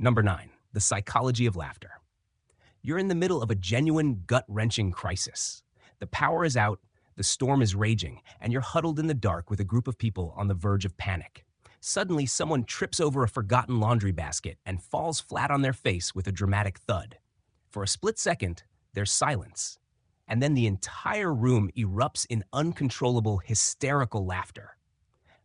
Number 9, the psychology of laughter. You're in the middle of a genuine gut-wrenching crisis. The power is out, the storm is raging, and you're huddled in the dark with a group of people on the verge of panic. Suddenly, someone trips over a forgotten laundry basket and falls flat on their face with a dramatic thud. For a split second, there's silence, and then the entire room erupts in uncontrollable, hysterical laughter.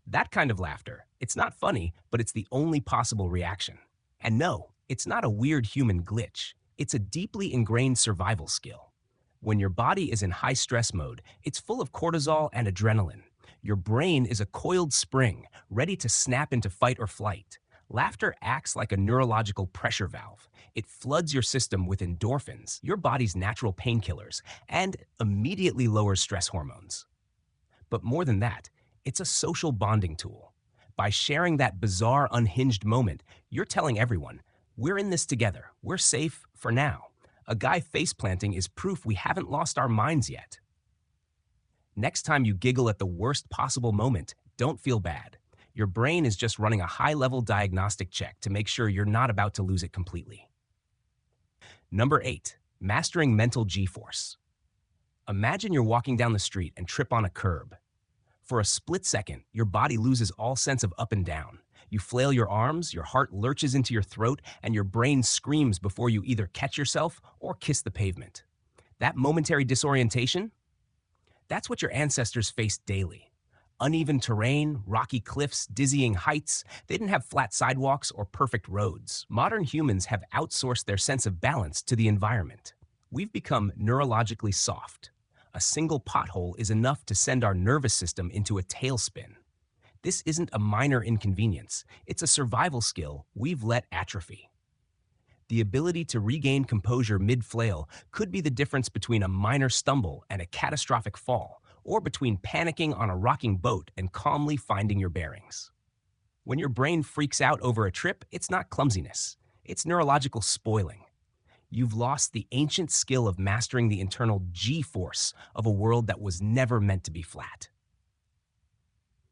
That kind of laughter, it's not funny, but it's the only possible reaction. And no, it's not a weird human glitch. It's a deeply ingrained survival skill. When your body is in high stress mode, it's full of cortisol and adrenaline. Your brain is a coiled spring, ready to snap into fight or flight. Laughter acts like a neurological pressure valve. It floods your system with endorphins, your body's natural painkillers, and immediately lowers stress hormones. But more than that, it's a social bonding tool. By sharing that bizarre, unhinged moment, you're telling everyone, we're in this together, we're safe for now. A guy face-planting is proof we haven't lost our minds yet. Next time you giggle at the worst possible moment, don't feel bad. Your brain is just running a high-level diagnostic check to make sure you're not about to lose it completely. Number 8, mastering mental G-force. Imagine you're walking down the street and trip on a curb. For a split second, your body loses all sense of up and down. You flail your arms, your heart lurches into your throat, and your brain screams before you either catch yourself or kiss the pavement. That momentary disorientation? That's what your ancestors faced daily. Uneven terrain, rocky cliffs, dizzying heights. They didn't have flat sidewalks or perfect roads. Modern humans have outsourced their sense of balance to the environment. We've become neurologically soft. A single pothole is enough to send our nervous system into a tailspin. This isn't a minor inconvenience. It's a survival skill we've let atrophy. The ability to regain composure mid-flail could be the difference between a minor stumble and a catastrophic fall, or between panicking on a rocking boat and calmly finding your bearings. When your brain freaks out over a trip, it's not clumsiness. It's neurological spoiling. You've lost the ancient skill of mastering the internal G-force of a world that was never meant to be flat.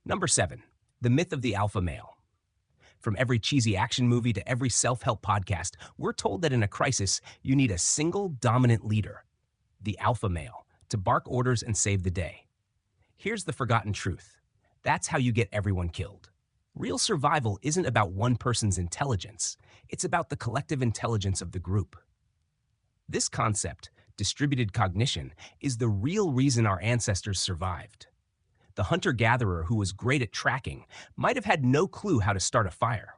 Number 7, the myth of the alpha male. From every cheesy action movie to every self-help podcast, we're told that in a crisis, you need a single dominant leader, the alpha male, to bark orders and save the day. Here's the forgotten truth. That's how you get everyone killed. Real survival isn't about one person's intelligence. It's about the collective intelligence of the group. This concept, distributed cognition, is the real reason our ancestors survived. The hunter-gatherer who was great at tracking might have had no clue how to start a fire.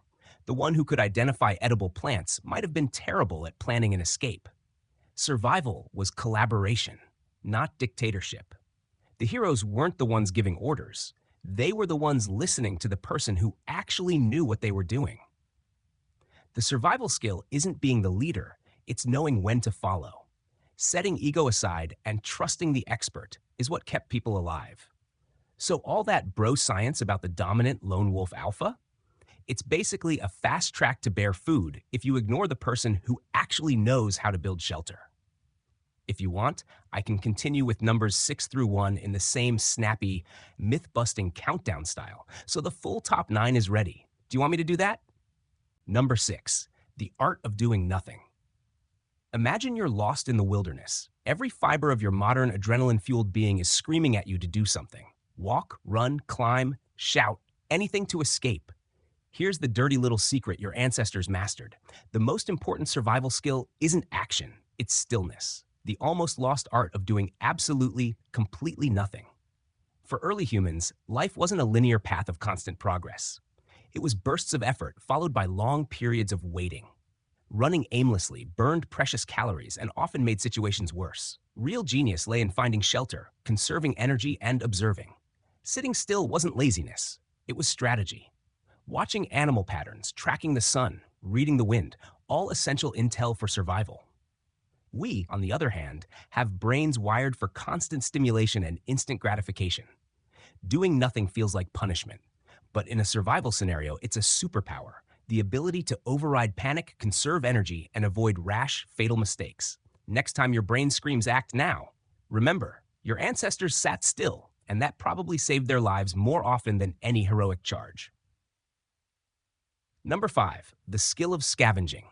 The one who could identify edible plants might have been terrible at planning an escape. Survival was collaboration, not dictatorship. The heroes weren't the ones giving orders. They were the ones listening to the person who actually knew what they were doing. The survival skill isn't being the leader, it's knowing when to follow. Setting ego aside and trusting the expert is what kept people alive. So all that bro science about the dominant lone wolf alpha? It's basically a fast track to bare food if you ignore the person who actually knows how to build shelter. If you want, I can continue with numbers 6 through 1 in the same snappy, myth-busting countdown style, so the full top 9 is ready. Do you want me to do that? Number 6, the art of doing nothing. Imagine you're lost in the wilderness. Every fiber of your modern adrenaline-fueled being is screaming at you to do something. Walk, run, climb, shout, anything to escape. Here's the dirty little secret your ancestors mastered. The most important survival skill isn't action, it's stillness. The almost lost art of doing absolutely, completely nothing. For early humans, life wasn't a linear path of constant progress. It was bursts of effort followed by long periods of waiting. Running aimlessly burned precious calories and often made situations worse. Real genius lay in finding shelter, conserving energy, and observing. Sitting still wasn't laziness, it was strategy. Watching animal patterns, tracking the sun, reading the wind, all essential intel for survival. We, on the other hand, have brains wired for constant stimulation and instant gratification. Doing nothing feels like punishment, but in a survival scenario, it's a superpower. The ability to override panic, conserve energy, and avoid rash, fatal mistakes. Next time your brain screams act now, remember, your ancestors sat still, and that probably saved their lives more often than any heroic charge. Number 5, the skill of scavenging.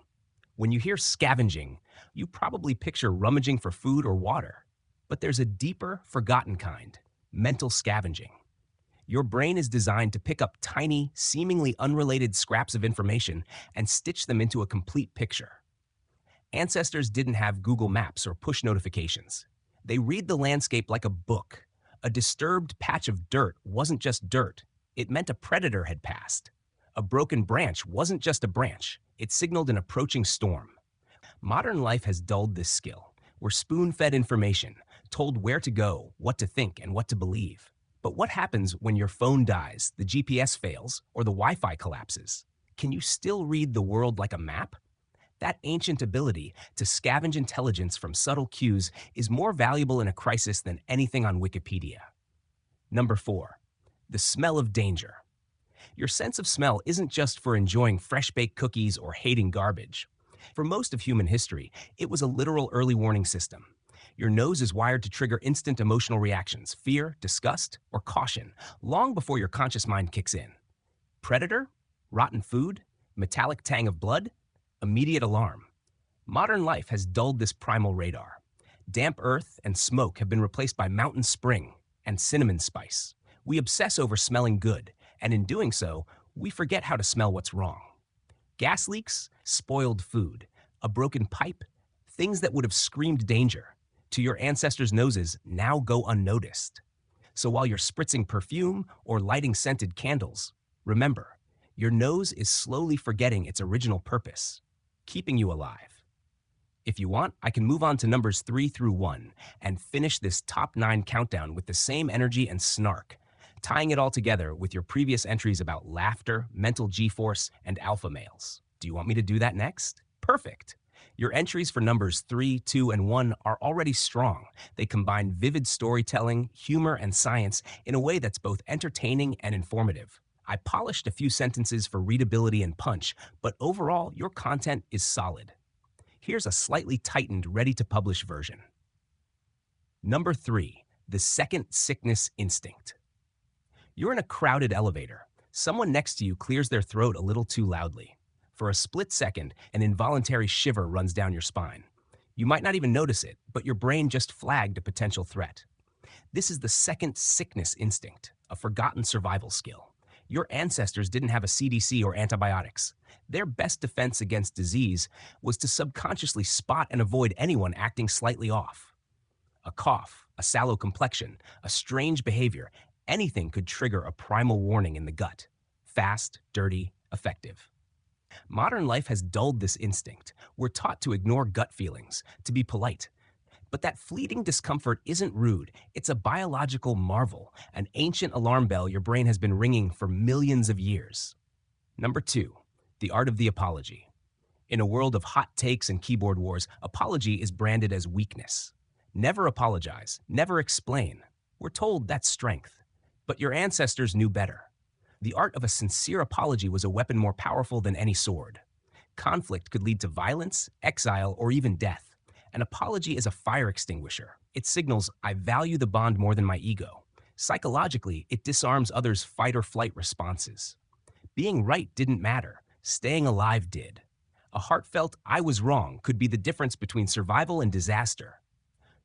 When you hear scavenging, you probably picture rummaging for food or water. But there's a deeper, forgotten kind, mental scavenging. Your brain is designed to pick up tiny, seemingly unrelated scraps of information and stitch them into a complete picture. Ancestors didn't have Google Maps or push notifications. They read the landscape like a book. A disturbed patch of dirt wasn't just dirt, it meant a predator had passed. A broken branch wasn't just a branch, it signaled an approaching storm. Modern life has dulled this skill. We're spoon-fed information, told where to go, what to think, and what to believe. But what happens when your phone dies, the GPS fails, or the Wi-Fi collapses? Can you still read the world like a map? That ancient ability to scavenge intelligence from subtle cues is more valuable in a crisis than anything on Wikipedia. Number 4, the smell of danger. Your sense of smell isn't just for enjoying fresh-baked cookies or hating garbage. For most of human history, it was a literal early warning system. Your nose is wired to trigger instant emotional reactions, fear, disgust, or caution, long before your conscious mind kicks in. Predator? Rotten food? Metallic tang of blood? Immediate alarm. Modern life has dulled this primal radar. Damp earth and smoke have been replaced by mountain spring and cinnamon spice. We obsess over smelling good, and in doing so, we forget how to smell what's wrong. Gas leaks, spoiled food, a broken pipe, things that would have screamed danger to your ancestors' noses now go unnoticed. So while you're spritzing perfume or lighting scented candles, remember, your nose is slowly forgetting its original purpose, keeping you alive. If you want, I can move on to numbers 3 through 1 and finish this top 9 countdown with the same energy and snark, tying it all together with your previous entries about laughter, mental G-force, and alpha males. Do you want me to do that next? Perfect. Your entries for numbers 3, 2, and 1 are already strong. They combine vivid storytelling, humor, and science in a way that's both entertaining and informative. I polished a few sentences for readability and punch, but overall, your content is solid. Here's a slightly tightened, ready-to-publish version. Number 3, the second sickness instinct. You're in a crowded elevator. Someone next to you clears their throat a little too loudly. For a split second, an involuntary shiver runs down your spine. You might not even notice it, but your brain just flagged a potential threat. This is the second sickness instinct, a forgotten survival skill. Your ancestors didn't have a CDC or antibiotics. Their best defense against disease was to subconsciously spot and avoid anyone acting slightly off. A cough, a sallow complexion, a strange behavior, anything could trigger a primal warning in the gut. Fast, dirty, effective. Modern life has dulled this instinct. We're taught to ignore gut feelings, to be polite. But that fleeting discomfort isn't rude. It's a biological marvel, an ancient alarm bell your brain has been ringing for millions of years. Number 2, the art of the apology. In a world of hot takes and keyboard wars, apology is branded as weakness. Never apologize, never explain. We're told that's strength. But your ancestors knew better. The art of a sincere apology was a weapon more powerful than any sword. Conflict could lead to violence, exile, or even death. An apology is a fire extinguisher. It signals, I value the bond more than my ego. Psychologically, it disarms others' fight or flight responses. Being right didn't matter. Staying alive did. A heartfelt, I was wrong could be the difference between survival and disaster.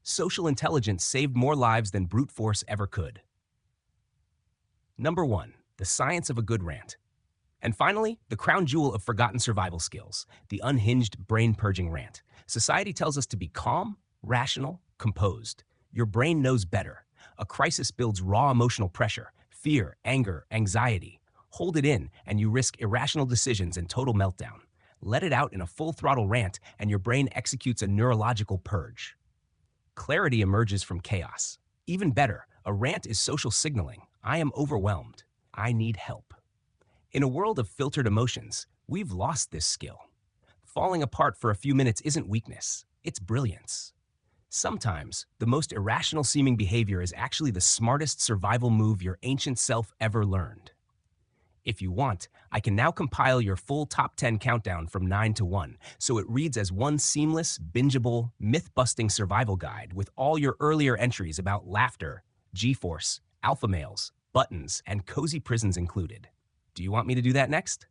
Social intelligence saved more lives than brute force ever could. Number 1, the science of a good rant. And finally, the crown jewel of forgotten survival skills, the unhinged brain-purging rant. Society tells us to be calm, rational, composed. Your brain knows better. A crisis builds raw emotional pressure, fear, anger, anxiety. Hold it in, and you risk irrational decisions and total meltdown. Let it out in a full-throttle rant, and your brain executes a neurological purge. Clarity emerges from chaos. Even better, a rant is social signaling. I am overwhelmed. I need help. In a world of filtered emotions, we've lost this skill. Falling apart for a few minutes isn't weakness, it's brilliance. Sometimes, the most irrational seeming behavior is actually the smartest survival move your ancient self ever learned. If you want, I can now compile your full top 10 countdown from 9 to 1, so it reads as one seamless, bingeable, myth-busting survival guide with all your earlier entries about laughter, G-force, alpha males, buttons, and cozy prisons included. Do you want me to do that next?